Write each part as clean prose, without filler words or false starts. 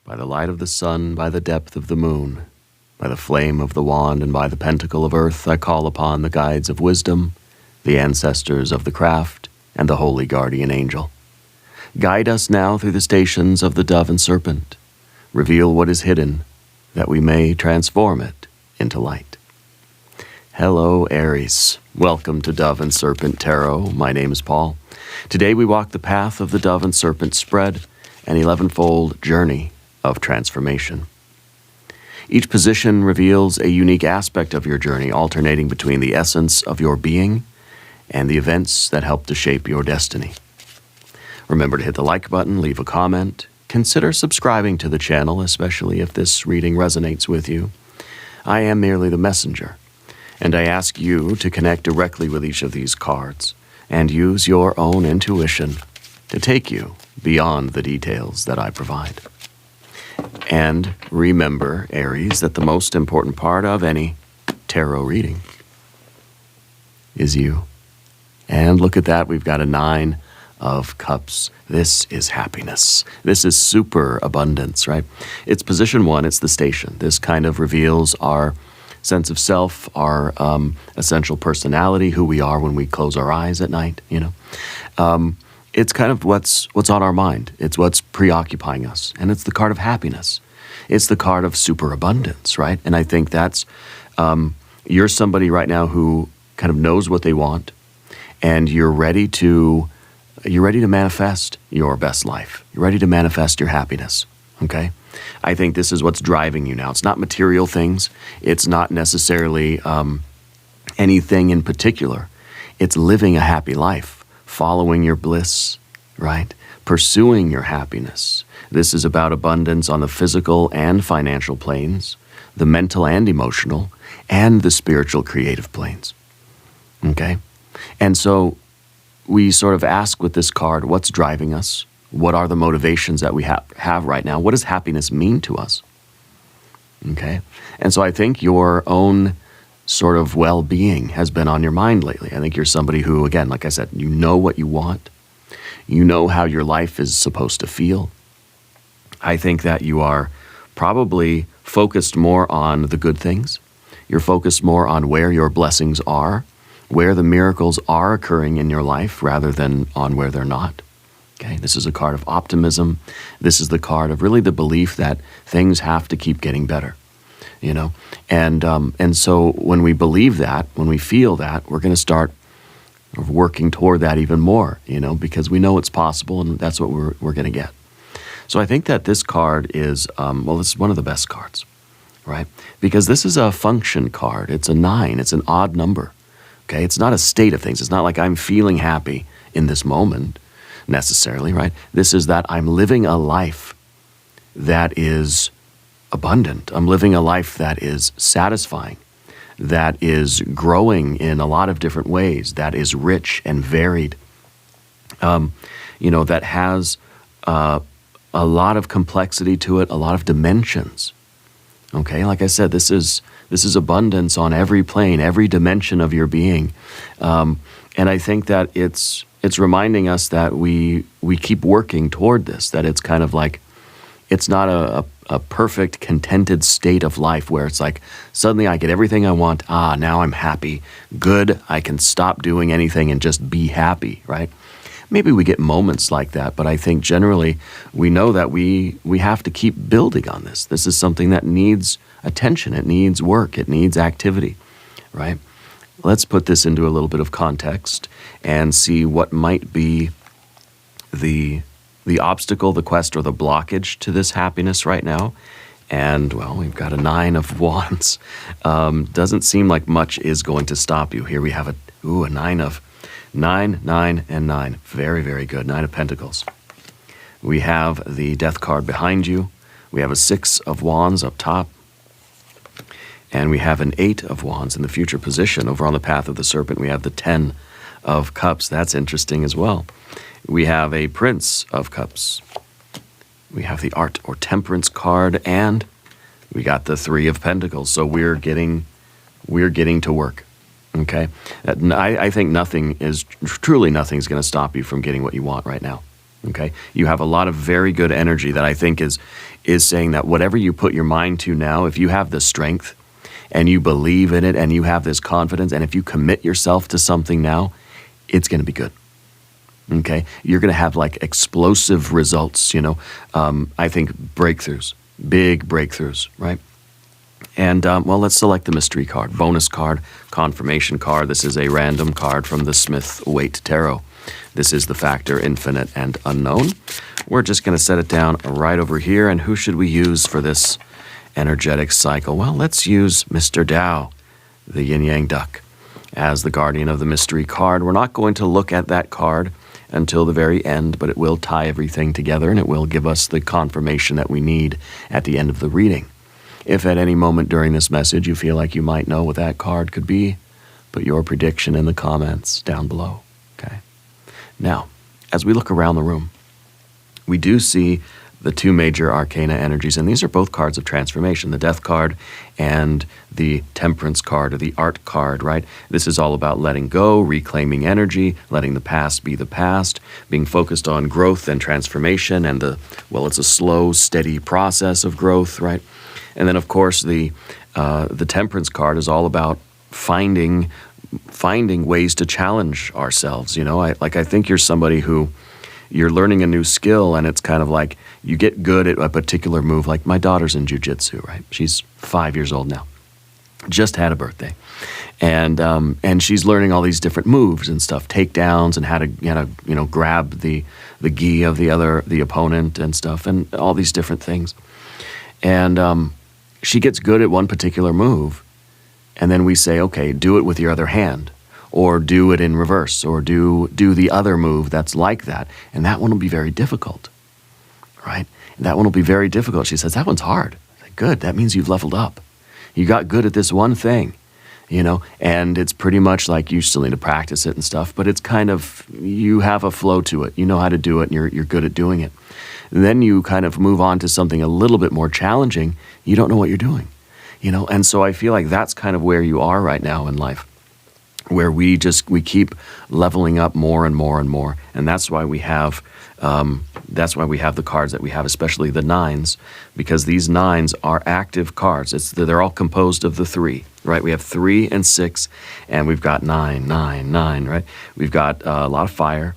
By the light of the sun, by the depth of the moon, by the flame of the wand, and by the pentacle of earth, I call upon the guides of wisdom, the ancestors of the craft, and the holy guardian angel. Guide us now through the stations of the dove and serpent. Reveal what is hidden, that we may transform it into light. Hello, Aries. Welcome to Dove and Serpent Tarot. My name is Paul. Today we walk the path of the dove and serpent spread, an 11-fold journey of transformation. Each position reveals a unique aspect of your journey, alternating between the essence of your being and the events that help to shape your destiny. Remember to hit the like button, leave a comment, consider subscribing to the channel, especially if this reading resonates with you. I am merely the messenger, and I ask you to connect directly with each of these cards and use your own intuition to take you beyond the details that I provide. And remember, Aries, that the most important part of any tarot reading is you. And look at that, we've got a 9 of Cups. This is happiness. This is super abundance, right? It's position 1, it's the station. This kind of reveals our sense of self, our essential personality, who we are when we close our eyes at night, you know. It's kind of what's on our mind. It's what's preoccupying us. And it's the card of happiness. It's the card of superabundance, right? And I think that's, you're somebody right now who kind of knows what they want, and you're ready to manifest your best life. You're ready to manifest your happiness, okay? I think this is what's driving you now. It's not material things. It's not necessarily anything in particular. It's living a happy life. Following your bliss, right? Pursuing your happiness. This is about abundance on the physical and financial planes, the mental and emotional, and the spiritual creative planes. Okay? And so we sort of ask with this card, what's driving us? What are the motivations that we have right now? What does happiness mean to us? Okay? And so I think your own sort of well-being has been on your mind lately. I think you're somebody who, again, like I said, you know what you want. You know how your life is supposed to feel. I think that you are probably focused more on the good things. You're focused more on where your blessings are, where the miracles are occurring in your life rather than on where they're not. Okay, this is a card of optimism. This is the card of really the belief that things have to keep getting better. You know, and so when we believe that, when we feel that, we're going to start working toward that even more, you know, because we know it's possible, and that's what we're going to get. So I think that this card is, well, this is one of the best cards, right? Because this is a function card. It's a 9. It's an odd number, okay? It's not a state of things. It's not like I'm feeling happy in this moment necessarily, right? This is that I'm living a life that is abundant. I'm living a life that is satisfying, that is growing in a lot of different ways, that is rich and varied, you know, that has a lot of complexity to it, a lot of dimensions. Okay, like I said, this is abundance on every plane, every dimension of your being, and I think that it's reminding us that we keep working toward this. That it's kind of like it's not a perfect, contented state of life where it's like, suddenly I get everything I want. Now I'm happy. Good. I can stop doing anything and just be happy, right? Maybe we get moments like that, but I think generally we know that we have to keep building on this. This is something that needs attention. It needs work. It needs activity, right? Let's put this into a little bit of context and see what might be the obstacle, the quest, or the blockage to this happiness right now. And, well, we've got a 9 of Wands. Doesn't seem like much is going to stop you. Here we have a 9 of 9, 9, and 9. Very, very good. 9 of Pentacles. We have the Death card behind you. We have a 6 of Wands up top. And we have an 8 of Wands in the future position. Over on the path of the Serpent, we have the 10 of Cups. That's interesting as well. We have a Prince of Cups. We have the Art or Temperance card, and we got the 3 of Pentacles. So we're getting to work. Okay, I think truly nothing's going to stop you from getting what you want right now. Okay? You have a lot of very good energy that I think is saying that whatever you put your mind to now, if you have the strength and you believe in it and you have this confidence, and if you commit yourself to something now, it's going to be good. Okay? You're going to have like explosive results, I think breakthroughs, big breakthroughs, right? And, well, let's select the mystery card, bonus card, confirmation card. This is a random card from the Smith-Waite Tarot. This is the factor infinite and unknown. We're just going to set it down right over here. And who should we use for this energetic cycle? Well, let's use Mr. Tao, the yin-yang duck, as the guardian of the mystery card. We're not going to look at that card until the very end, but it will tie everything together and it will give us the confirmation that we need at the end of the reading. If at any moment during this message you feel like you might know what that card could be, put your prediction in the comments down below. Okay. Now, as we look around the room, we do see the two major arcana energies, and these are both cards of transformation, the Death card and the Temperance card, or the Art card, right? This is all about letting go, reclaiming energy, letting the past be the past, being focused on growth and transformation, and it's a slow, steady process of growth, right? And then, of course, the Temperance card is all about finding ways to challenge ourselves. I think you're somebody who you're learning a new skill, and it's kind of like you get good at a particular move. Like my daughter's in jiu-jitsu, right? She's 5 years old now, just had a birthday, and she's learning all these different moves and stuff, takedowns, and how to grab the gi of the opponent and stuff, and all these different things, and she gets good at one particular move, and then we say, okay, do it with your other hand, or do it in reverse, or do the other move that's like that, and that one will be very difficult, right? And that one will be very difficult. She says, that one's hard. I say, good, that means you've leveled up. You got good at this one thing, and it's pretty much like you still need to practice it and stuff, but it's kind of, you have a flow to it. You know how to do it, and you're good at doing it. And then you kind of move on to something a little bit more challenging. You don't know what you're doing, and so I feel like that's kind of where you are right now in life, where we keep leveling up more and more and more, and that's why we have the cards that we have, especially the nines, because these nines are active cards. They're all composed of the three, right? We have 3 and 6, and we've got 9, 9, 9, right? We've got a lot of fire.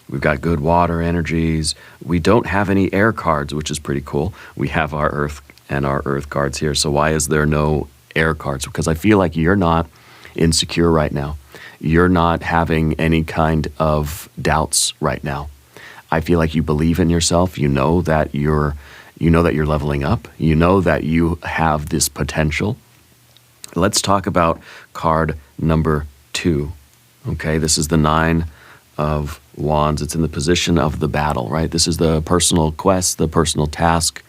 We've got good water energies. We don't have any air cards, which is pretty cool. We have our earth and our earth cards here. So why is there no air cards? Because I feel like you're not insecure right now. You're not having any kind of doubts right now. I feel like you believe in yourself. You know that you're leveling up. You know that you have this potential. Let's talk about card number 2. Okay, this is the 9 of Wands. It's in the position of the battle, right? This is the personal quest, the personal task.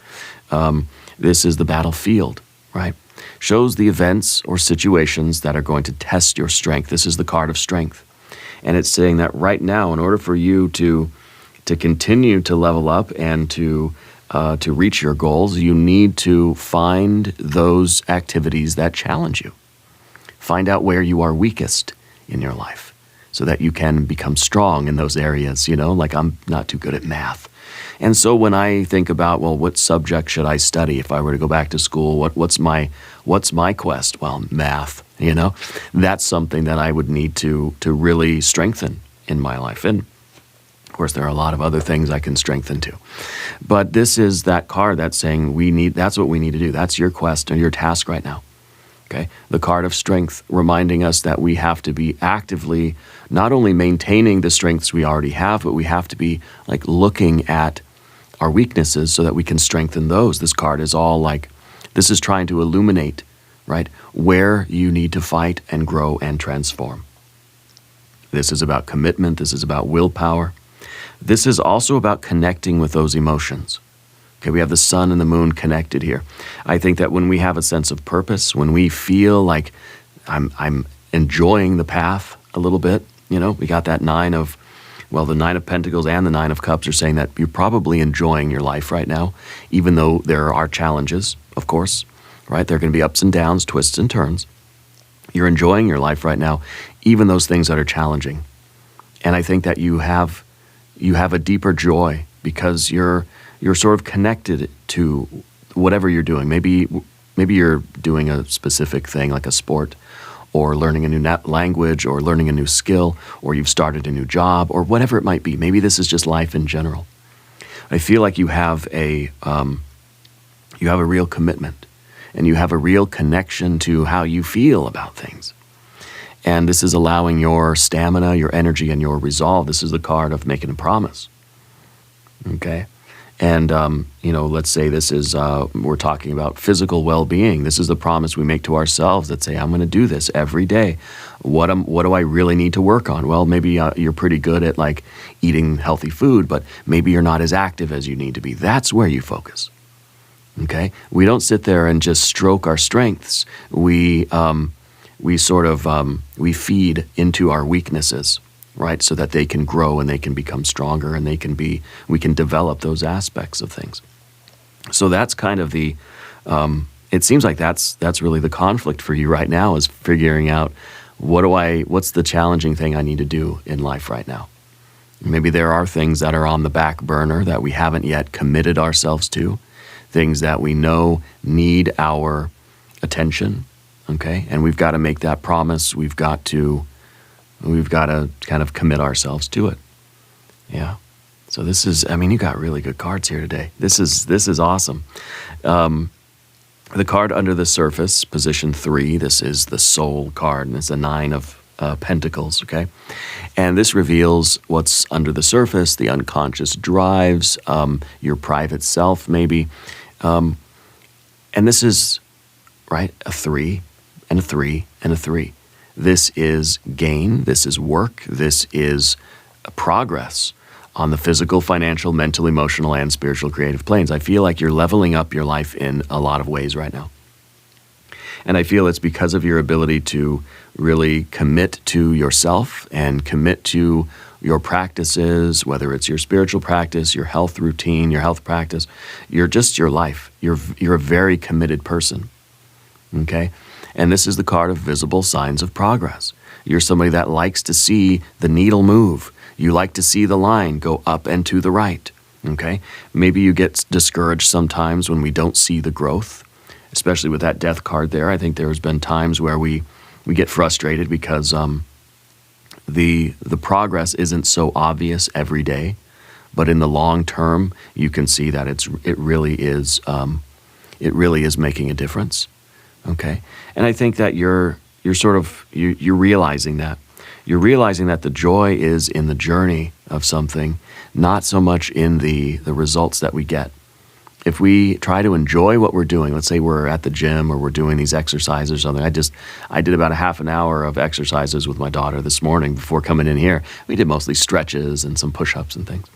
This is the battlefield, right? Shows the events or situations that are going to test your strength. This is the card of strength. And it's saying that right now, in order for you to continue to level up and to reach your goals, you need to find those activities that challenge you. Find out where you are weakest in your life so that you can become strong in those areas, like I'm not too good at math. And so when I think about, well, what subject should I study if I were to go back to school? What's my quest? Well, math, That's something that I would need to really strengthen in my life. And of course, there are a lot of other things I can strengthen too. But this is that card that's saying that's what we need to do. That's your quest or your task right now. Okay? The card of strength reminding us that we have to be actively not only maintaining the strengths we already have, but we have to be like looking at our weaknesses so that we can strengthen those. This card is all like, this is trying to illuminate, right, where you need to fight and grow and transform. This is about commitment. This is about willpower. This is also about connecting with those emotions. Okay, we have the sun and the moon connected here. I think that when we have a sense of purpose, when we feel like I'm enjoying the path a little bit, we got that the 9 of Pentacles and the 9 of Cups are saying that you're probably enjoying your life right now, even though there are challenges, of course, right? There are going to be ups and downs, twists and turns. You're enjoying your life right now, even those things that are challenging. And I think that you have a deeper joy because you're sort of connected to whatever you're doing. Maybe you're doing a specific thing like a sport, or learning a new language, or learning a new skill, or you've started a new job, or whatever it might be. Maybe this is just life in general. I feel like you have a real commitment, and you have a real connection to how you feel about things. And this is allowing your stamina, your energy, and your resolve. This is the card of making a promise. Okay? And, let's say this is, we're talking about physical well-being. This is the promise we make to ourselves that say, I'm going to do this every day. What do I really need to work on? Well, maybe you're pretty good at like eating healthy food, but maybe you're not as active as you need to be. That's where you focus. Okay? We don't sit there and just stroke our strengths. We feed into our weaknesses, right? So that they can grow and they can become stronger, and we can develop those aspects of things. So that's kind of it seems like that's really the conflict for you right now, is figuring out what's the challenging thing I need to do in life right now. Maybe there are things that are on the back burner that we haven't yet committed ourselves to, things that we know need our attention, okay? And we've got to make that promise. We've got to kind of commit ourselves to it. Yeah. So this is, you got really good cards here today. This is awesome. The card under the surface, position 3, this is the soul card, and it's a 9 of Pentacles, okay? And this reveals what's under the surface, the unconscious drives, your private self maybe. And this is, right, a 3 and a 3 and a 3. This is gain, this is work, this is progress on the physical, financial, mental, emotional, and spiritual creative planes. I feel like you're leveling up your life in a lot of ways right now. And I feel it's because of your ability to really commit to yourself and commit to your practices, whether it's your spiritual practice, your health routine, your health practice, your life. You're a very committed person, okay? And this is the card of visible signs of progress. You're somebody that likes to see the needle move. You like to see the line go up and to the right, okay? Maybe you get discouraged sometimes when we don't see the growth, especially with that death card there. I think there's been times where we get frustrated because the progress isn't so obvious every day, but in the long term, you can see that it really is making a difference. Okay, and I think that you're realizing that. You're realizing that the joy is in the journey of something, not so much in the results that we get. If we try to enjoy what we're doing, let's say we're at the gym or we're doing these exercises or something. I did about a half an hour of exercises with my daughter this morning before coming in here. We did mostly stretches and some push-ups and things.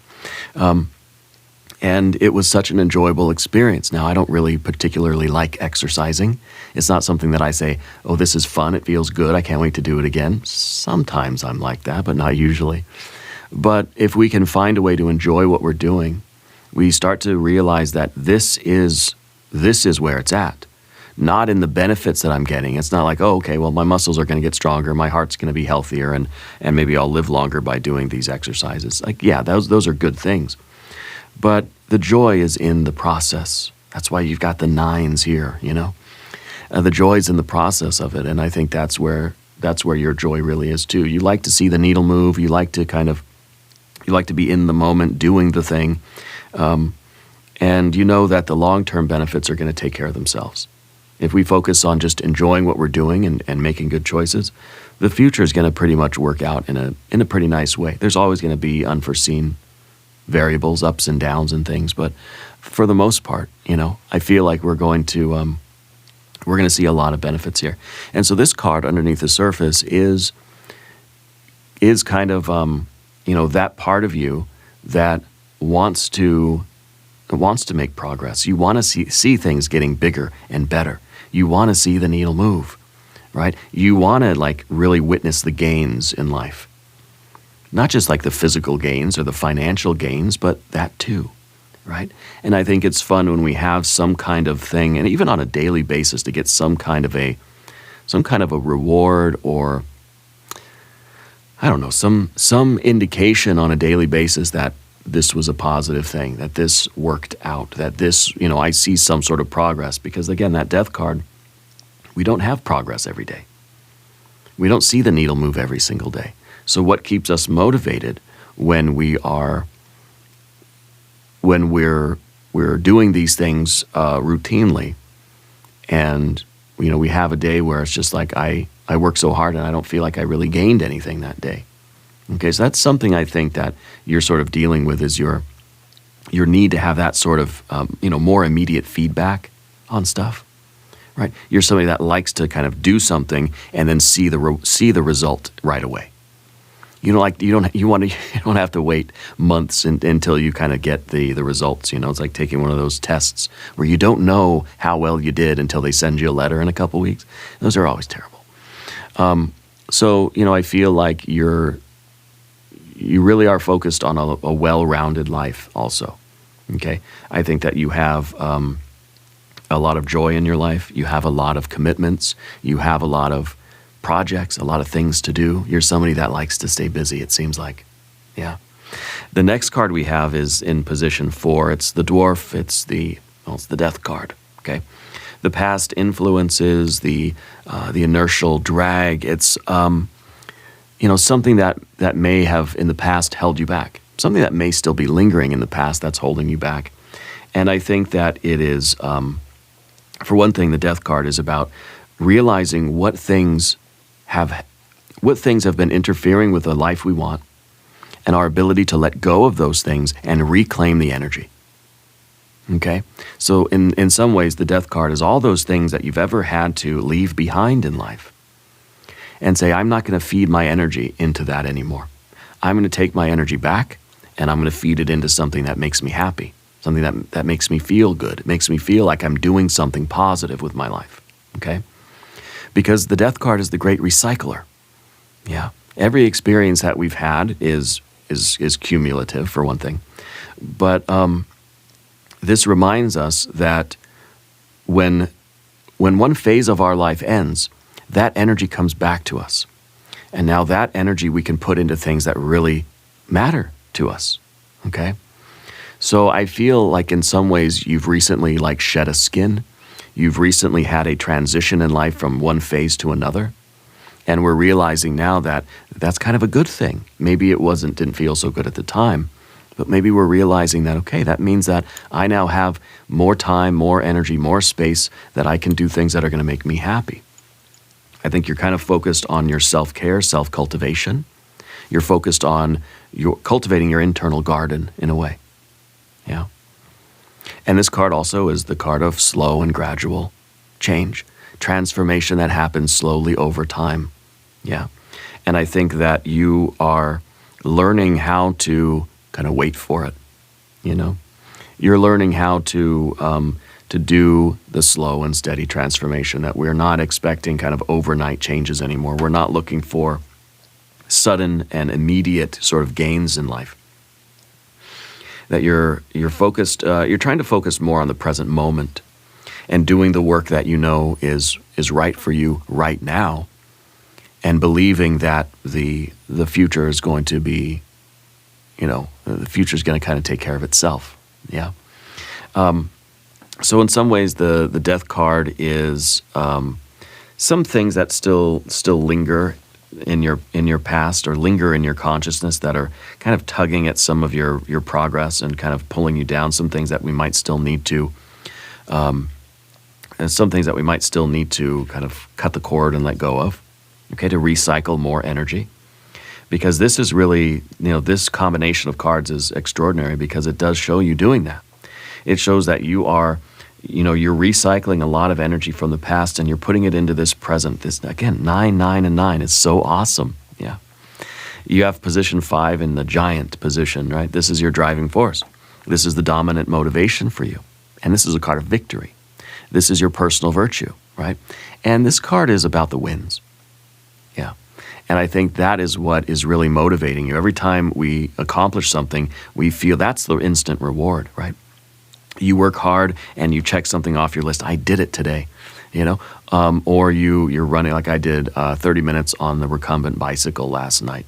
And it was such an enjoyable experience. Now, I don't really particularly like exercising. It's not something that I say, oh, this is fun, it feels good, I can't wait to do it again. Sometimes I'm like that, but not usually. But if we can find a way to enjoy what we're doing, we start to realize that this is where it's at. Not in the benefits that I'm getting. It's not like, oh, okay, well, my muscles are going to get stronger, my heart's going to be healthier, and maybe I'll live longer by doing these exercises. Like, yeah, those are good things. But the joy is in the process. That's why you've got the 9s here, you know? The joy is in the process of it, and I think that's where your joy really is too. You like to see the needle move. You like to be in the moment doing the thing, and you know that the long-term benefits are going to take care of themselves. If we focus on just enjoying what we're doing and making good choices, the future is going to pretty much work out in a pretty nice way. There's always going to be unforeseen variables, ups and downs and things, but for the most part, you know, I feel like we're going to see a lot of benefits here. And so this card underneath the surface is kind of that part of you that wants to make progress. You want to see things getting bigger and better. You want to see the needle move, right? You want to like really witness the gains in life. Not just like the physical gains or the financial gains, but that too, right? And I think it's fun when we have some kind of thing, and even on a daily basis, to get some kind of a reward, or I don't know, some indication on a daily basis that this was a positive thing, that this worked out, that this, you know, I see some sort of progress. Because again, that death card, we don't have progress every day. We don't see the needle move every single day. So what keeps us motivated when we're doing these things routinely, and you know, we have a day where it's just like I work so hard and I don't feel like I really gained anything that day. Okay, so that's something I think that you're sort of dealing with, is your need to have that sort of you know, more immediate feedback on stuff. Right, you're somebody that likes to kind of do something and then see the result right away. You don't have to wait months until you kind of get the results. You know, it's like taking one of those tests where you don't know how well you did until they send you a letter in a couple weeks. Those are always terrible. So you know, I feel like you really are focused on a well-rounded life also. Okay, I think that you have a lot of joy in your life. You have a lot of commitments. You have a lot of projects, a lot of things to do. You're somebody that likes to stay busy, it seems like. Yeah. The next card we have is in position 4. It's the dwarf. It's the death card. Okay. The past influences, the inertial drag. It's you know, something that may have in the past held you back. Something that may still be lingering in the past that's holding you back. And I think that it is, for one thing, the death card is about realizing what things have been interfering with the life we want, and our ability to let go of those things and reclaim the energy. Okay? So in some ways, the death card is all those things that you've ever had to leave behind in life and say, I'm not going to feed my energy into that anymore. I'm going to take my energy back and I'm going to feed it into something that makes me happy, something that makes me feel good. It makes me feel like I'm doing something positive with my life. Okay? Because the death card is the great recycler. Yeah. Every experience that we've had is cumulative, for one thing. But this reminds us that when one phase of our life ends, that energy comes back to us. And now that energy we can put into things that really matter to us. Okay? So I feel like in some ways you've recently like shed a skin. You've recently had a transition in life from one phase to another. And we're realizing now that that's kind of a good thing. Maybe it didn't feel so good at the time, but maybe we're realizing that, okay, that means that I now have more time, more energy, more space, that I can do things that are going to make me happy. I think you're kind of focused on your self-care, self-cultivation. You're focused on cultivating your internal garden in a way. Yeah. And this card also is the card of slow and gradual change, transformation that happens slowly over time. Yeah. And I think that you are learning how to kind of wait for it, you know? You're learning how to do the slow and steady transformation, that we're not expecting kind of overnight changes anymore. We're not looking for sudden and immediate sort of gains in life. That you're focused, you're trying to focus more on the present moment and doing the work that you know is right for you right now, and believing that the future is going to be, you know, the future is going to kind of take care of itself. Yeah. So in some ways, the death card is some things that still linger in your past, or linger in your consciousness, that are kind of tugging at some of your progress and kind of pulling you down. Some things that we might still need to, kind of cut the cord and let go of. Okay, to recycle more energy, because this is really, you know, this combination of cards is extraordinary, because it does show you doing that. It shows that you are, you know, you're recycling a lot of energy from the past and you're putting it into this present. This, again, 9, 9, and 9 is so awesome. Yeah. You have position 5 in the giant position, right? This is your driving force. This is the dominant motivation for you. And this is a card of victory. This is your personal virtue, right? And this card is about the wins. Yeah. And I think that is what is really motivating you. Every time we accomplish something, we feel that's the instant reward, right? You work hard and you check something off your list. I did it today, you know? Or you're running, like I did 30 minutes on the recumbent bicycle last night.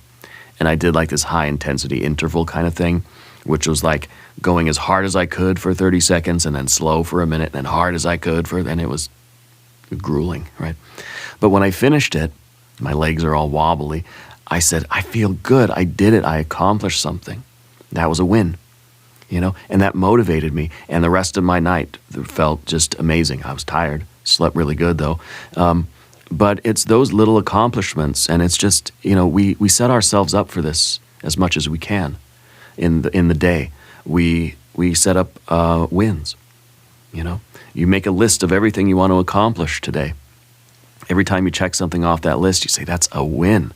And I did like this high intensity interval kind of thing which was like going as hard as I could for 30 seconds and then slow for a minute and then hard as I could and it was grueling, right? But when I finished it, my legs are all wobbly. I said, I feel good. I did it. I accomplished something. That was a win, you know, and that motivated me. And the rest of my night felt just amazing. I was tired, slept really good though. But it's those little accomplishments, and it's just, you know, we set ourselves up for this as much as we can in the day. We set up wins, you know. You make a list of everything you want to accomplish today. Every time you check something off that list, you say, that's a win.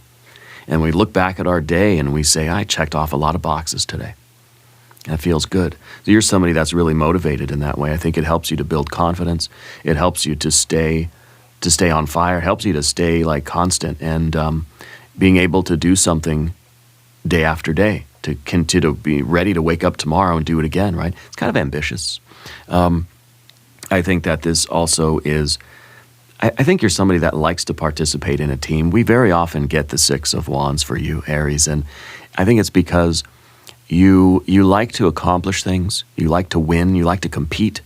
And we look back at our day and we say, I checked off a lot of boxes today. And it feels good. So you're somebody that's really motivated in that way. I think it helps you to build confidence. It helps you to stay on fire. It helps you to stay like constant and being able to do something day after day, to continue to be ready to wake up tomorrow and do it again, right? It's kind of ambitious. I think that this also is, I think you're somebody that likes to participate in a team. We very often get the Six of Wands for you, Aries, and I think it's because you like to accomplish things, you like to win, you like to compete,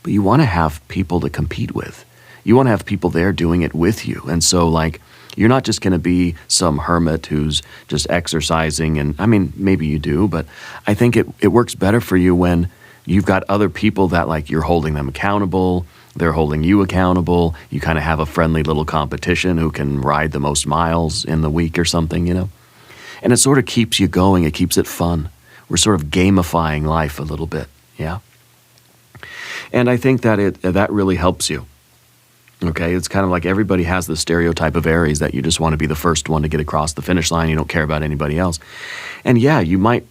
but you want to have people to compete with. You want to have people there doing it with you. And so, like, you're not just going to be some hermit who's just exercising, and I mean, maybe you do, but I think it works better for you when you've got other people that, like, you're holding them accountable, they're holding you accountable, you kind of have a friendly little competition who can ride the most miles in the week or something, you know? And it sort of keeps you going, it keeps it fun. We're sort of gamifying life a little bit, yeah? And I think that that really helps you. Okay, it's kind of like everybody has the stereotype of Aries that you just want to be the first one to get across the finish line, you don't care about anybody else. And yeah, you might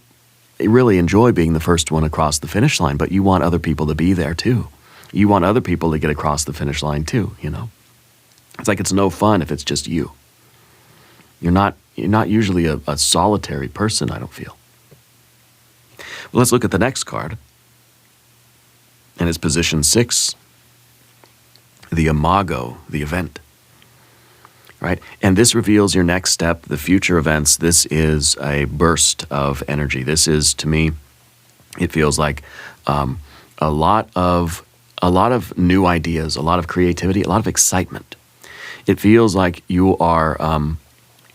really enjoy being the first one across the finish line, but you want other people to be there too. You want other people to get across the finish line too, you know? It's like it's no fun if it's just you. You're not usually a solitary person, I don't feel. Well, let's look at the next card. And it's position 6. The imago, the event, right? And this reveals your next step, the future events. This is a burst of energy. This is, to me, it feels like a lot of new ideas, a lot of creativity, a lot of excitement. It feels like you are,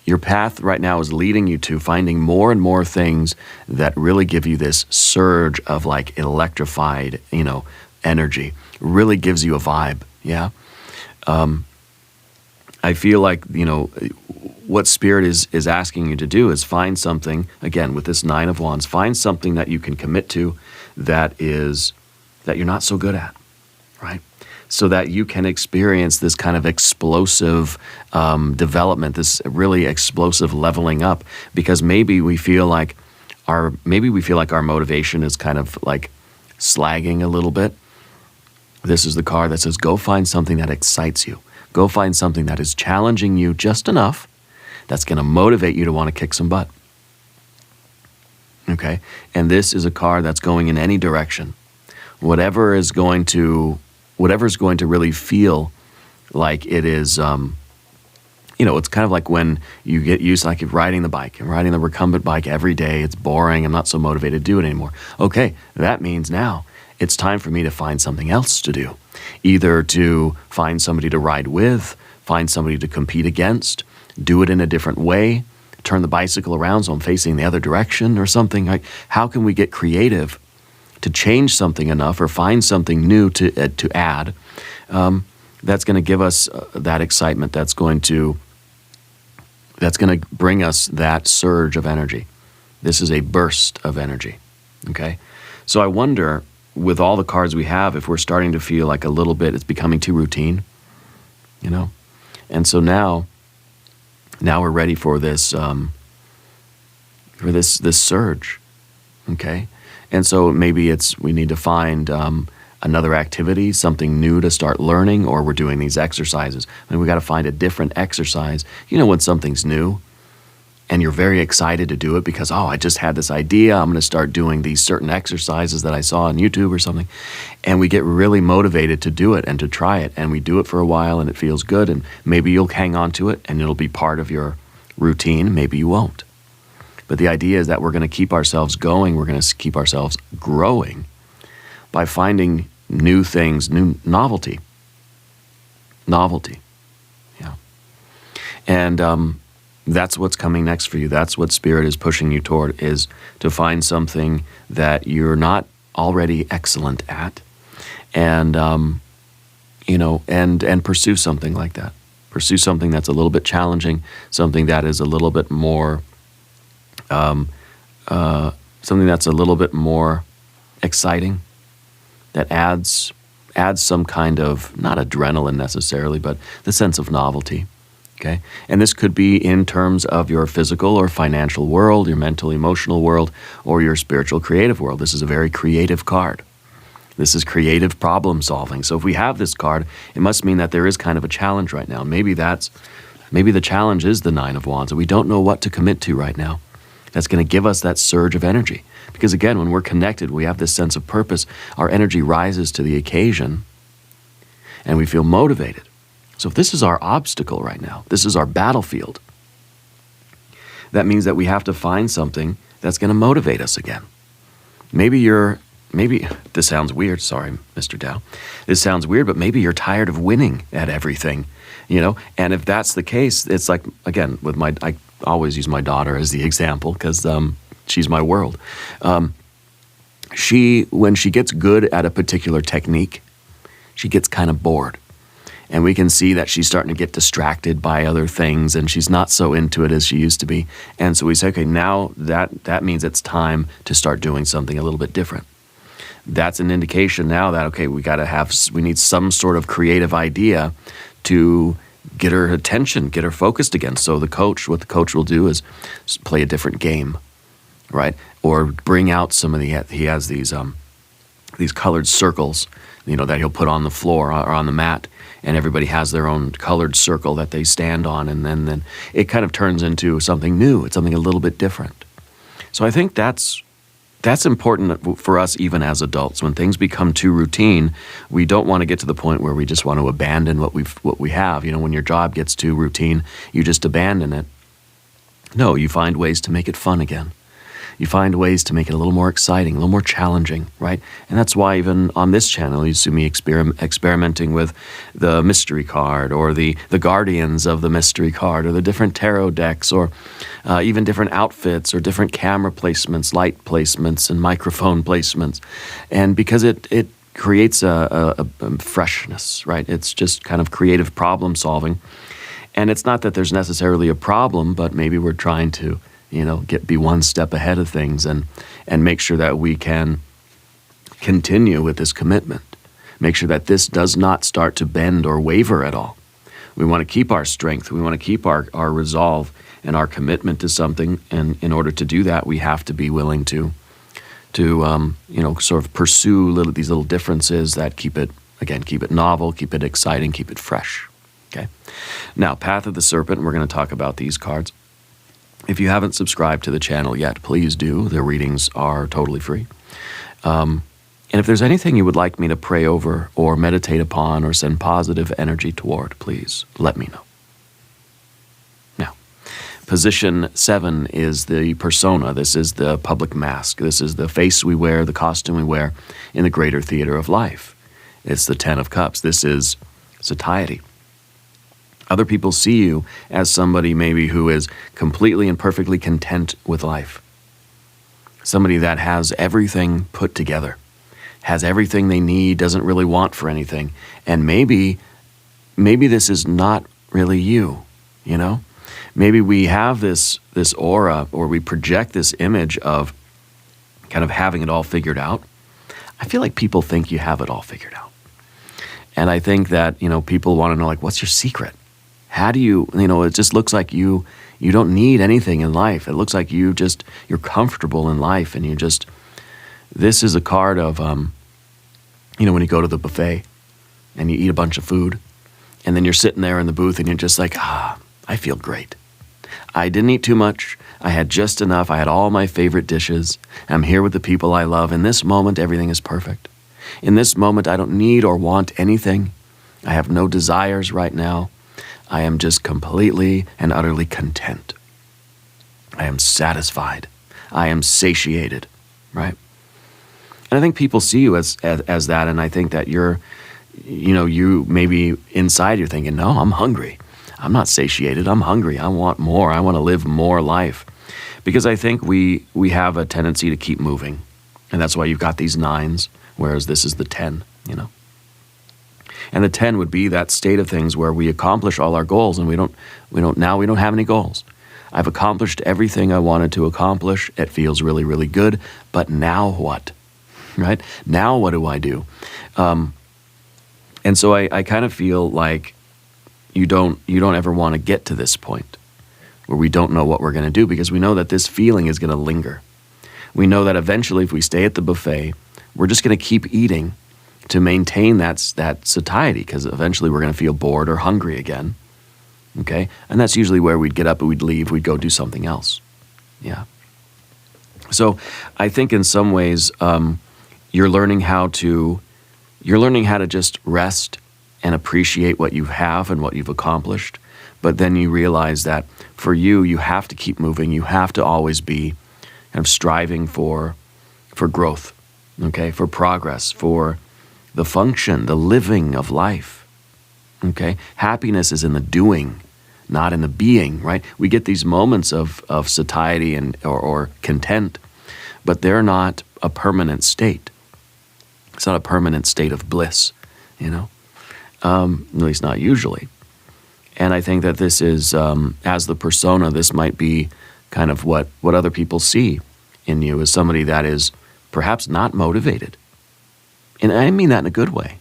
your path right now is leading you to finding more and more things that really give you this surge of like electrified, you know, energy. Really gives you a vibe. Yeah. I feel like, you know, what Spirit is asking you to do is find something, again, with this 9 of Wands, find something that you can commit to that you're not so good at, right? So that you can experience this kind of explosive development, this really explosive leveling up, because maybe we feel like our motivation is kind of like slagging a little bit. This is the card that says, go find something that excites you. Go find something that is challenging you just enough that's going to motivate you to want to kick some butt. Okay? And this is a card that's going in any direction. Whatever is going to really feel like it is, you know, it's kind of like when you get used to like riding the bike and riding the recumbent bike every day. It's boring. I'm not so motivated to do it anymore. Okay, that means now it's time for me to find something else to do. Either to find somebody to ride with, find somebody to compete against, do it in a different way, turn the bicycle around so I'm facing the other direction or something. Like, how can we get creative to change something enough or find something new to add that's going to give us that excitement, that's going to bring us that surge of energy. This is a burst of energy, okay? So I wonder, with all the cards we have, if we're starting to feel like a little bit, it's becoming too routine, you know? And so now we're ready for this, this surge, okay? And so maybe we need to find another activity, something new to start learning, or we're doing these exercises. I mean, we got to find a different exercise. You know, when something's new and you're very excited to do it because, oh, I just had this idea, I'm going to start doing these certain exercises that I saw on YouTube or something. And we get really motivated to do it and to try it. And we do it for a while and it feels good. And maybe you'll hang on to it and it'll be part of your routine. Maybe you won't. But the idea is that we're going to keep ourselves going, we're going to keep ourselves growing by finding new things, new novelty. Novelty, yeah. And that's what's coming next for you. That's what Spirit is pushing you toward, is to find something that you're not already excellent at, and and pursue something like that. Pursue something that's a little bit challenging, something that is a little bit more, something that's a little bit more exciting, that adds some kind of, not adrenaline necessarily, but the sense of novelty. Okay? And this could be in terms of your physical or financial world, your mental, emotional world, or your spiritual, creative world. This is a very creative card. This is creative problem solving. So if we have this card, it must mean that there is kind of a challenge right now. Maybe the challenge is the Nine of Wands, and we don't know what to commit to right now. That's going to give us that surge of energy. Because again, when we're connected, we have this sense of purpose. Our energy rises to the occasion, and we feel motivated. So if this is our obstacle right now, this is our battlefield, that means that we have to find something that's going to motivate us again. Maybe this sounds weird, sorry, Mr. Dow. This sounds weird, but maybe you're tired of winning at everything, And if that's the case, it's like, again, I always use my daughter as the example because she's my world. When she gets good at a particular technique, she gets kind of bored. And we can see that she's starting to get distracted by other things, and she's not so into it as she used to be. And so we say, okay, now that means it's time to start doing something a little bit different. That's an indication now that, okay, we need some sort of creative idea to get her attention, get her focused again. So what the coach will do is play a different game, right? Or bring out he has these colored circles, that he'll put on the floor or on the mat, and everybody has their own colored circle that they stand on, and then it kind of turns into something new. It's something a little bit different. So I think that's important for us even as adults. When things become too routine, we don't want to get to the point where we just want to abandon what we have. When your job gets too routine, you just abandon it. No, you find ways to make it fun again. You find ways to make it a little more exciting, a little more challenging, right? And that's why even on this channel, you see me experimenting with the mystery card, or the guardians of the mystery card, or the different tarot decks, or even different outfits, or different camera placements, light placements, and microphone placements. And because it creates a freshness, right? It's just kind of creative problem solving. And it's not that there's necessarily a problem, but maybe we're trying to be one step ahead of things and make sure that we can continue with this commitment. Make sure that this does not start to bend or waver at all. We want to keep our strength. We want to keep our resolve and our commitment to something. And in order to do that, we have to be willing to sort of pursue these little differences that keep it novel, keep it exciting, keep it fresh. Okay. Now, Path of the Serpent, we're going to talk about these cards. If you haven't subscribed to the channel yet, please do. The readings are totally free. And if there's anything you would like me to pray over or meditate upon or send positive energy toward, please let me know. Now, position 7 is the persona. This is the public mask. This is the face we wear, the costume we wear in the greater theater of life. It's the 10 of Cups. This is satiety. Other people see you as somebody maybe who is completely and perfectly content with life. Somebody that has everything put together, has everything they need, doesn't really want for anything. And maybe this is not really you, Maybe we have this aura, or we project this image of kind of having it all figured out. I feel like people think you have it all figured out. And I think that, people want to know, like, what's your secret? How do you, it just looks like you don't need anything in life. It looks like you're comfortable in life, and this is a card of, when you go to the buffet and you eat a bunch of food, and then you're sitting there in the booth and you're just like, I feel great. I didn't eat too much. I had just enough. I had all my favorite dishes. I'm here with the people I love. In this moment, everything is perfect. In this moment, I don't need or want anything. I have no desires right now. I am just completely and utterly content. I am satisfied. I am satiated, right? And I think people see you as that, and I think that you maybe inside you're thinking, no, I'm hungry. I'm not satiated. I'm hungry. I want more. I want to live more life. Because I think we have a tendency to keep moving. And that's why you've got these 9s, whereas this is the 10, And the 10 would be that state of things where we accomplish all our goals, and we don't have any goals. I've accomplished everything I wanted to accomplish. It feels really, really good. But now what? Right? Now what do I do? And so I kind of feel like you don't ever want to get to this point where we don't know what we're going to do, because we know that this feeling is going to linger. We know that eventually if we stay at the buffet, we're just going to keep eating to maintain that satiety, because eventually we're going to feel bored or hungry again. Okay? And that's usually where we'd get up and we'd leave, we'd go do something else. Yeah. So I think in some ways you're learning how to just rest and appreciate what you have and what you've accomplished. But then you realize that for you, you have to keep moving. You have to always be kind of striving for growth, okay, for progress, for the function, the living of life. Okay? Happiness is in the doing, not in the being, right? We get these moments of satiety or content, but they're not a permanent state. It's not a permanent state of bliss, at least not usually. And I think that this is, as the persona, this might be kind of what other people see in you as somebody that is perhaps not motivated. And I mean that in a good way.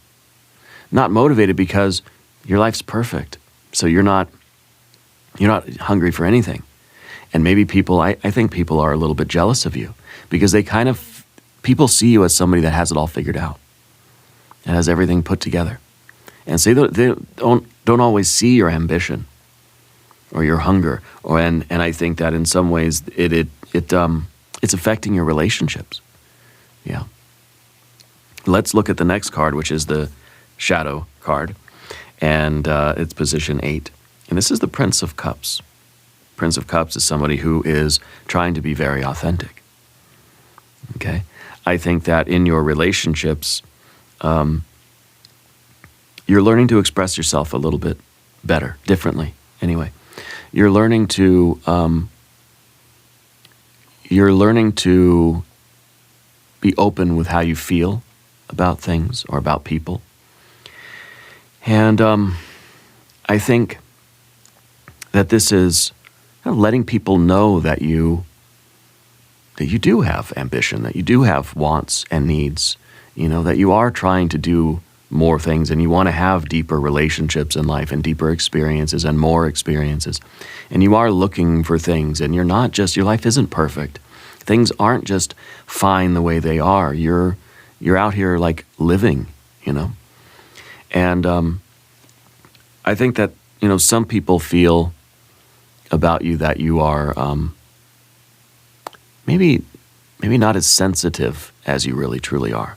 Not motivated because your life's perfect. So you're not hungry for anything. And maybe I think people are a little bit jealous of you because people see you as somebody that has it all figured out and has everything put together. And so they don't always see your ambition or your hunger. And I think that in some ways it's affecting your relationships. Yeah. Let's look at the next card, which is the shadow card. And it's position 8. And this is the Prince of Cups. Prince of Cups is somebody who is trying to be very authentic. Okay? I think that in your relationships, you're learning to express yourself a little bit better, differently, anyway. You're learning to be open with how you feel about things or about people. And I think that this is letting people know that you do have ambition, that you do have wants and needs, that you are trying to do more things and you want to have deeper relationships in life and deeper experiences and more experiences. And you are looking for things, and your life isn't perfect. Things aren't just fine the way they are. You're out here like living, And I think that, some people feel about you that you are maybe not as sensitive as you really truly are.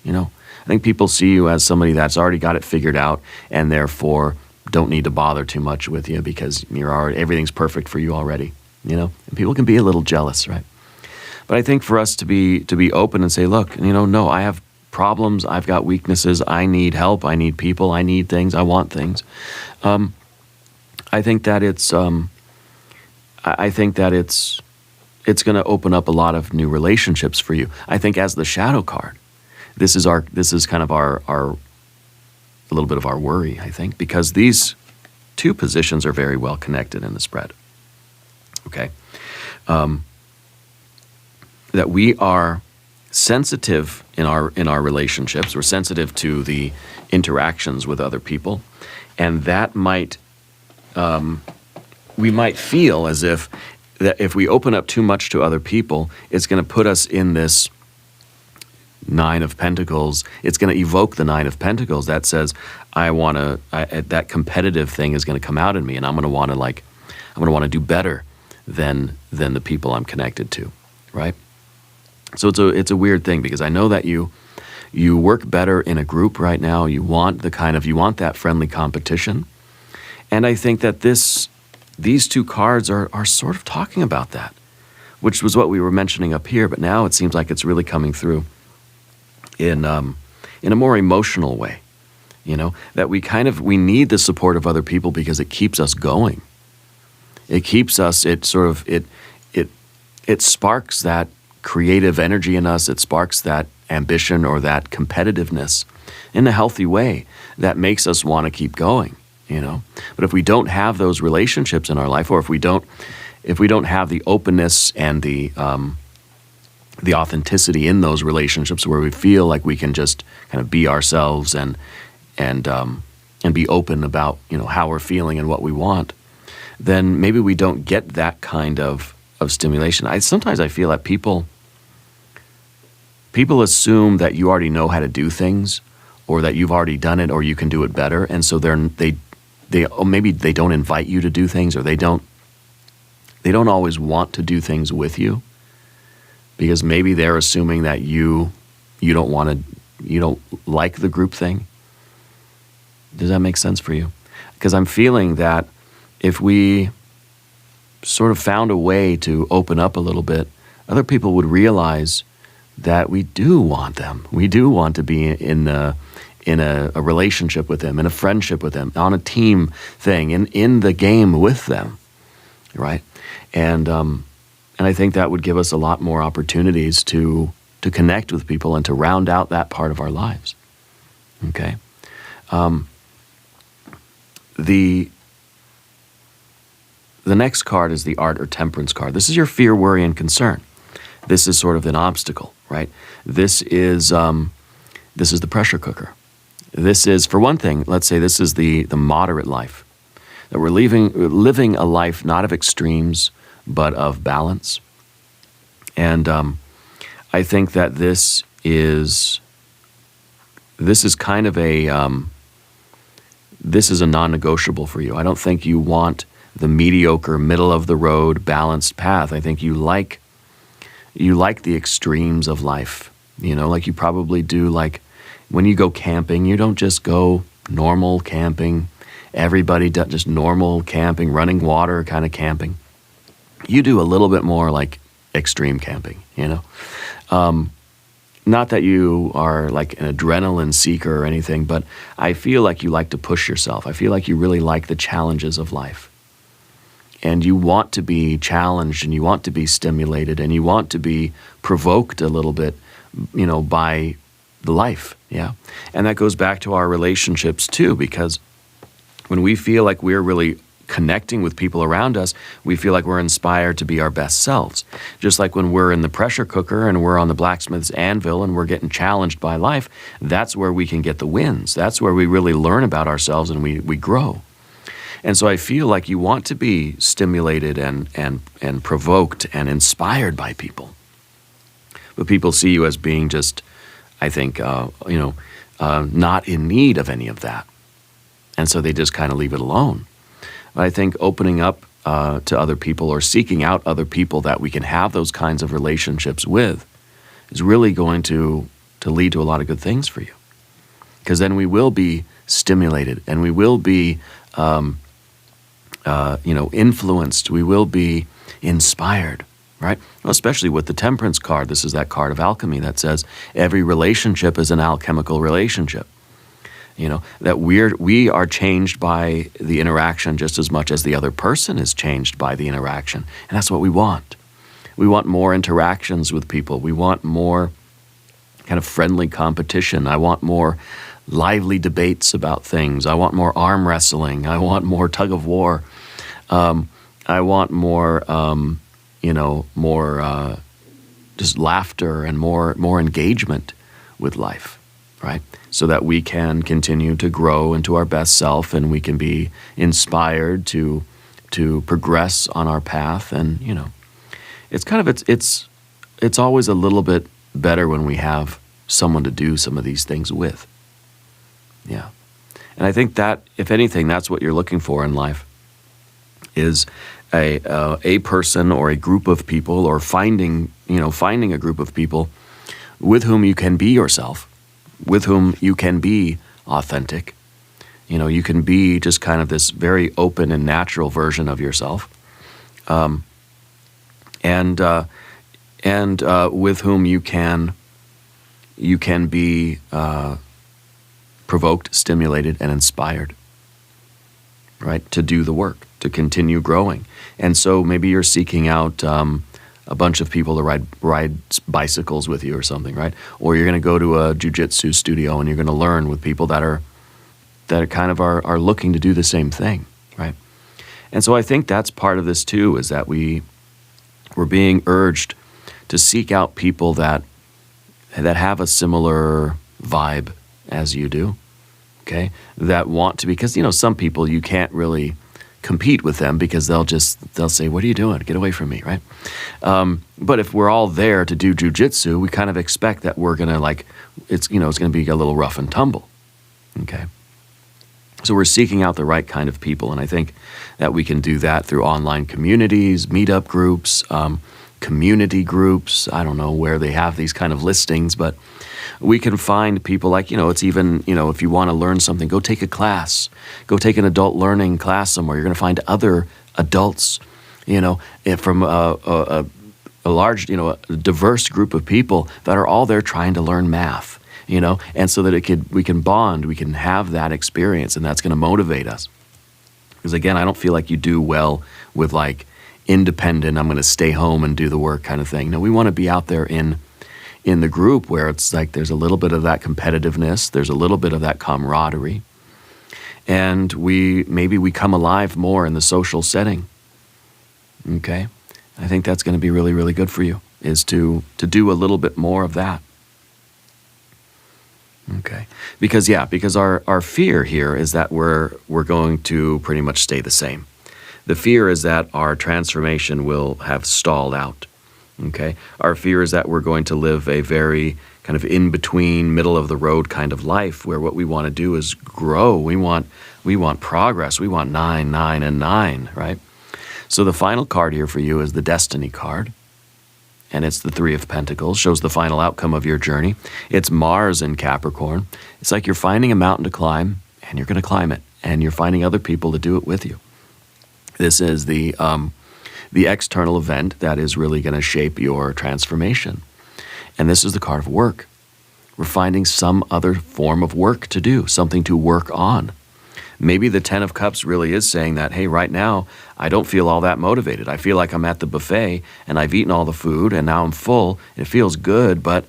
I think people see you as somebody that's already got it figured out and therefore don't need to bother too much with you because everything's perfect for you already, And people can be a little jealous, right? But I think for us to be open and say, look, no, I have problems, I've got weaknesses, I need help, I need people, I need things, I want things. I think that it's going to open up a lot of new relationships for you. I think as the shadow card, this is kind of our a little bit of our worry, I think, because these two positions are very well connected in the spread. Okay, that we are sensitive in our relationships. We're sensitive to the interactions with other people, and that we might feel as if we open up too much to other people, it's going to put us in this 9 of Pentacles. It's going to evoke the 9 of Pentacles that says, that competitive thing is going to come out in me, and I'm going to want to do better than the people I'm connected to, right? So it's a weird thing, because I know that you work better in a group right now. You want that friendly competition, and I think that this these two cards are sort of talking about that, which was what we were mentioning up here, but now it seems like it's really coming through in a more emotional way, that we need the support of other people because it keeps us going. It keeps us, it sparks that creative energy in us. It sparks that ambition or that competitiveness in a healthy way that makes us want to keep going, But if we don't have those relationships in our life, or if we don't have the openness and the authenticity in those relationships where we feel like we can just kind of be ourselves and be open about, how we're feeling and what we want, then maybe we don't get that kind of stimulation. Sometimes I feel that people assume that you already know how to do things, or that you've already done it, or you can do it better, and so maybe they don't invite you to do things, or they don't always want to do things with you, because maybe they're assuming that you don't like the group thing. Does that make sense for you? Because I'm feeling that if we sort of found a way to open up a little bit, other people would realize that we do want them. We do want to be in a relationship with them, in a friendship with them, on a team thing, in the game with them, right? And I think that would give us a lot more opportunities to connect with people and to round out that part of our lives. Okay? The next card is the Art or Temperance card. This is your fear, worry, and concern. This is sort of an obstacle, right? This is the pressure cooker. This is, for one thing, let's say this is the moderate life. That we're living a life not of extremes, but of balance. And I think that this is kind of this is a non-negotiable for you. I don't think you want the mediocre, middle-of-the-road, balanced path. I think you like the extremes of life, like you probably do. Like when you go camping, you don't just go normal camping. Everybody does just normal camping, running water kind of camping. You do a little bit more like extreme camping, Not that you are like an adrenaline seeker or anything, but I feel like you like to push yourself. I feel like you really like the challenges of life. And you want to be challenged, and you want to be stimulated, and you want to be provoked a little bit, by the life, yeah? And that goes back to our relationships too, because when we feel like we're really connecting with people around us, we feel like we're inspired to be our best selves. Just like when we're in the pressure cooker and we're on the blacksmith's anvil and we're getting challenged by life, that's where we can get the wins. That's where we really learn about ourselves and we grow. And so I feel like you want to be stimulated and provoked and inspired by people. But people see you as being just, I think, not in need of any of that. And so they just kind of leave it alone. But I think opening up to other people or seeking out other people that we can have those kinds of relationships with is really going to lead to a lot of good things for you. Because then we will be stimulated and we will be influenced. We will be inspired, right? Well, especially with the Temperance card. This is that card of alchemy that says every relationship is an alchemical relationship. That we are changed by the interaction just as much as the other person is changed by the interaction. And that's what we want. We want more interactions with people. We want more kind of friendly competition. I want more lively debates about things. I want more arm wrestling. I want more tug of war. I want more, just laughter and more engagement with life, right? So that we can continue to grow into our best self and we can be inspired to progress on our path. And, it's kind of, it's always a little bit better when we have someone to do some of these things with. Yeah. And I think that, if anything, that's what you're looking for in life, is a person or a group of people, or finding a group of people with whom you can be yourself, with whom you can be authentic, You can be just kind of this very open and natural version of yourself, and with whom you can be provoked, stimulated, and inspired, right, to do the work, to continue growing. And so maybe you're seeking out a bunch of people to ride bicycles with you or something, right? Or you're going to go to a jiu-jitsu studio and you're going to learn with people that are kind of are looking to do the same thing, right? And so I think that's part of this too, is that we're being urged to seek out people that have a similar vibe as you do, okay? That want to, because some people you can't really compete with them because they'll say, "What are you doing? Get away from me," right? But if we're all there to do jujitsu, we kind of expect that we're gonna it's gonna be a little rough and tumble, okay? So we're seeking out the right kind of people, and I think that we can do that through online communities, meetup groups, community groups. I don't know where they have these kind of listings, but we can find people it's even, if you want to learn something, go take a class, go take an adult learning class somewhere. You're going to find other adults, from a large, a diverse group of people that are all there trying to learn math. And so that we can bond, we can have that experience, and that's going to motivate us. Because again, I don't feel like you do well with independent, I'm going to stay home and do the work kind of thing. No, we want to be out there in the group where it's there's a little bit of that competitiveness, there's a little bit of that camaraderie, and maybe we come alive more in the social setting. Okay? I think that's going to be really, really good for you, is to do a little bit more of that. Okay, because our fear here is that we're going to pretty much stay the same. The fear is that our transformation will have stalled out. Okay, our fear is that we're going to live a very kind of in between, middle of the road kind of life, where what we want to do is grow. We want progress. We want 9, 9, and 9. Right. So the final card here for you is the Destiny card. And it's the 3 of Pentacles, shows the final outcome of your journey. It's Mars in Capricorn. It's like you're finding a mountain to climb, and you're going to climb it, and you're finding other people to do it with you. This is the external event that is really going to shape your transformation. And this is the card of work. We're finding some other form of work to do, something to work on. Maybe the 10 of Cups really is saying that, hey, right now, I don't feel all that motivated. I feel like I'm at the buffet, and I've eaten all the food, and now I'm full. It feels good, but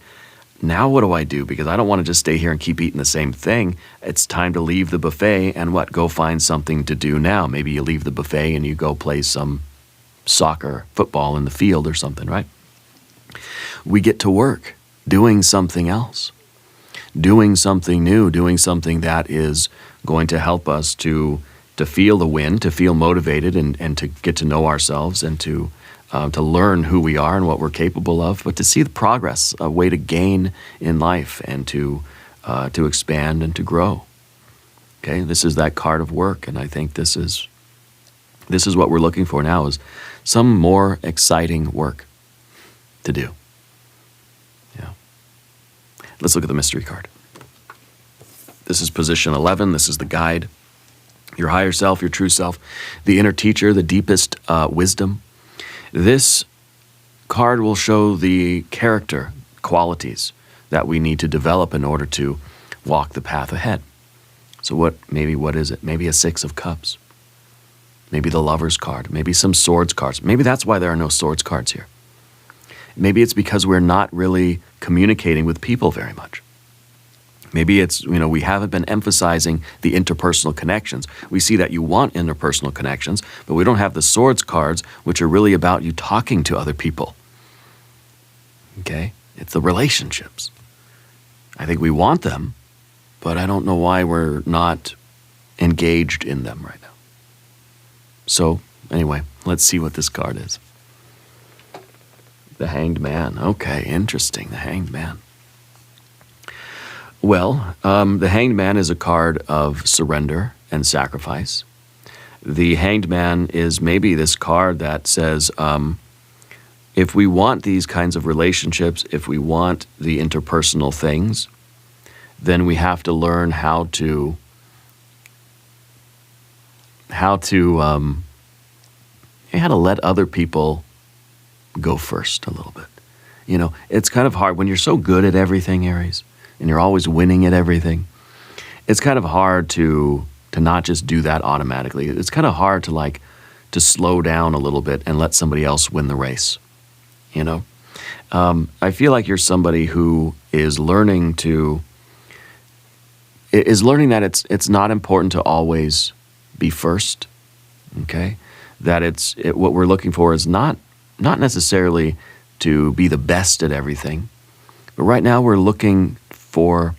now what do I do? Because I don't want to just stay here and keep eating the same thing. It's time to leave the buffet and go find something to do now. Maybe you leave the buffet and you go play some soccer, football in the field or something, right? We get to work doing something else, doing something new, doing something that is going to help us to feel the wind, to feel motivated, and to get to know ourselves, and to learn who we are and what we're capable of, but to see the progress, a way to gain in life, and to expand and to grow. Okay, this is that card of work, and I think this is what we're looking for now, is some more exciting work to do. Yeah. Let's look at the mystery card. This is position 11. This is the guide. Your higher self, your true self, the inner teacher, the deepest wisdom. This card will show the character qualities that we need to develop in order to walk the path ahead. So what is it? Maybe a 6 of Cups. Maybe the Lover's card. Maybe some Swords cards. Maybe that's why there are no Swords cards here. Maybe it's because we're not really communicating with people very much. Maybe it's, we haven't been emphasizing the interpersonal connections. We see that you want interpersonal connections, but we don't have the Swords cards, which are really about you talking to other people. Okay? It's the relationships. I think we want them, but I don't know why we're not engaged in them right now. So, anyway, let's see what this card is. The Hanged Man. Okay, interesting. The Hanged Man. Well, the Hanged Man is a card of surrender and sacrifice. The Hanged Man is maybe this card that says, if we want these kinds of relationships, if we want the interpersonal things, then we have to learn how to how to let other people go first a little bit. You know, it's kind of hard when you're so good at everything, Aries, and you're always winning at everything. It's kind of hard to not just do that automatically. It's kind of hard to slow down a little bit and let somebody else win the race. You know, I feel like you're somebody who is learning that it's not important to always be first. Okay, that what we're looking for is not necessarily to be the best at everything, but right now we're looking for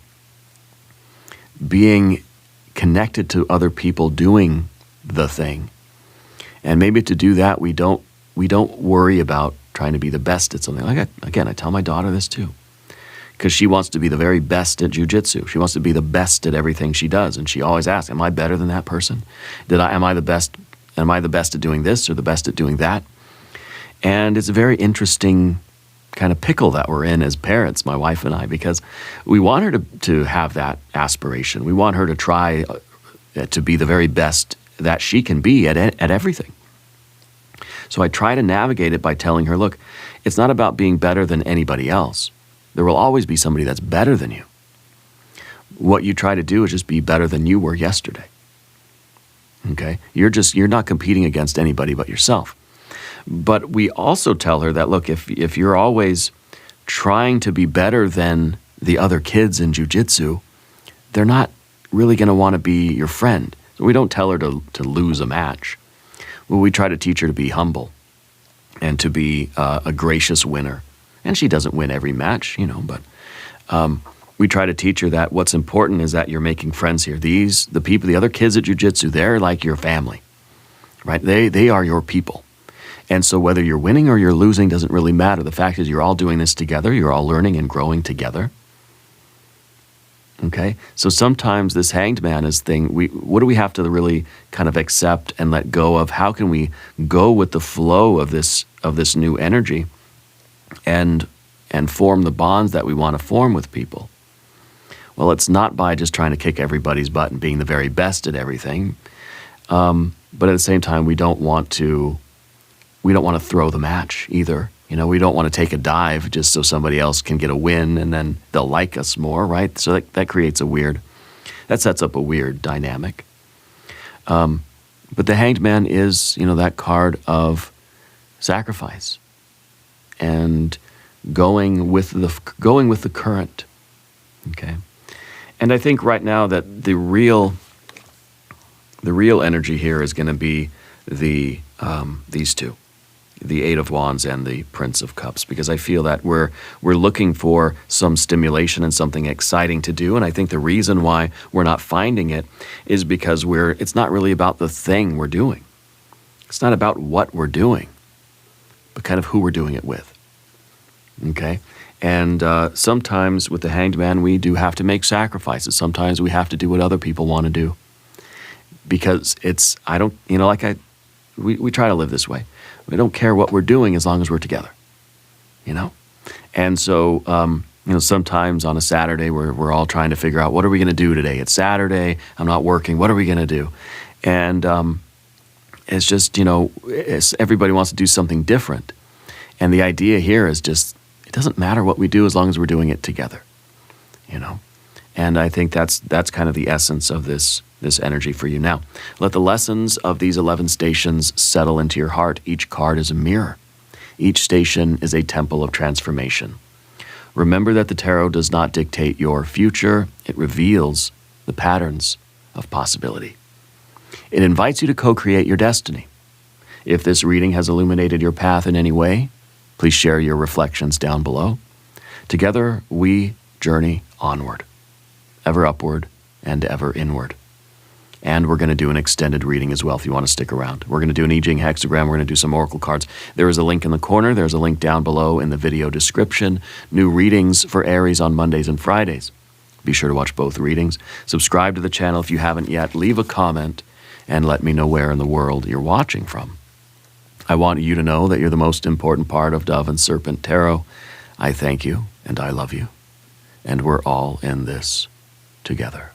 being connected to other people doing the thing. And maybe to do that, we don't worry about trying to be the best at something. Again, I tell my daughter this too, because she wants to be the very best at jiu-jitsu. She wants to be the best at everything she does, and she always asks, "Am I better than that person? Am I the best? Am I the best at doing this or the best at doing that?" And it's a very interesting kind of pickle that we're in as parents, my wife and I, because we want her to have that aspiration. We want her to try to be the very best that she can be at everything. So I try to navigate it by telling her, look, it's not about being better than anybody else. There will always be somebody that's better than you. What you try to do is just be better than you were yesterday. Okay? You're not competing against anybody but yourself. But we also tell her that, look, if you're always trying to be better than the other kids in jiu-jitsu, they're not really going to want to be your friend. So we don't tell her to lose a match. Well, we try to teach her to be humble and to be a gracious winner. And she doesn't win every match, you know, but we try to teach her that what's important is that you're making friends here. The other kids at jiu-jitsu, they're like your family, right? They are your people. And so whether you're winning or you're losing doesn't really matter. The fact is you're all doing this together. You're all learning and growing together. Okay? So sometimes this hanged man what do we have to really kind of accept and let go of? How can we go with the flow of this new energy and form the bonds that we want to form with people? Well, it's not by just trying to kick everybody's butt and being the very best at everything. But at the same time, we don't want to throw the match either. You know, we don't want to take a dive just so somebody else can get a win and then they'll like us more, right? So that sets up a weird dynamic. But the hanged man is, you know, that card of sacrifice and going with the current. Okay. And I think right now that the real energy here is going to be these two, the Eight of Wands and the Prince of Cups, because I feel that we're looking for some stimulation and something exciting to do. And I think the reason why we're not finding it is because it's not really about the thing we're doing. It's not about what we're doing, but kind of who we're doing it with. Okay? And sometimes with the hanged man, we do have to make sacrifices. Sometimes we have to do what other people want to do. Because we try to live this way. We don't care what we're doing as long as we're together, you know? And so, sometimes on a Saturday, we're all trying to figure out, what are we going to do today? It's Saturday, I'm not working, what are we going to do? And it's just, everybody wants to do something different. And the idea here is just, it doesn't matter what we do as long as we're doing it together, you know? And I think that's kind of the essence of this energy for you. Now, let the lessons of these 11 stations settle into your heart. Each card is a mirror. Each station is a temple of transformation. Remember that the tarot does not dictate your future. It reveals the patterns of possibility. It invites you to co-create your destiny. If this reading has illuminated your path in any way, please share your reflections down below. Together, we journey onward, ever upward and ever inward. And we're going to do an extended reading as well if you want to stick around. We're going to do an I Ching hexagram. We're going to do some oracle cards. There is a link in the corner. There's a link down below in the video description. New readings for Aries on Mondays and Fridays. Be sure to watch both readings. Subscribe to the channel if you haven't yet. Leave a comment and let me know where in the world you're watching from. I want you to know that you're the most important part of Dove and Serpent Tarot. I thank you and I love you. And we're all in this together.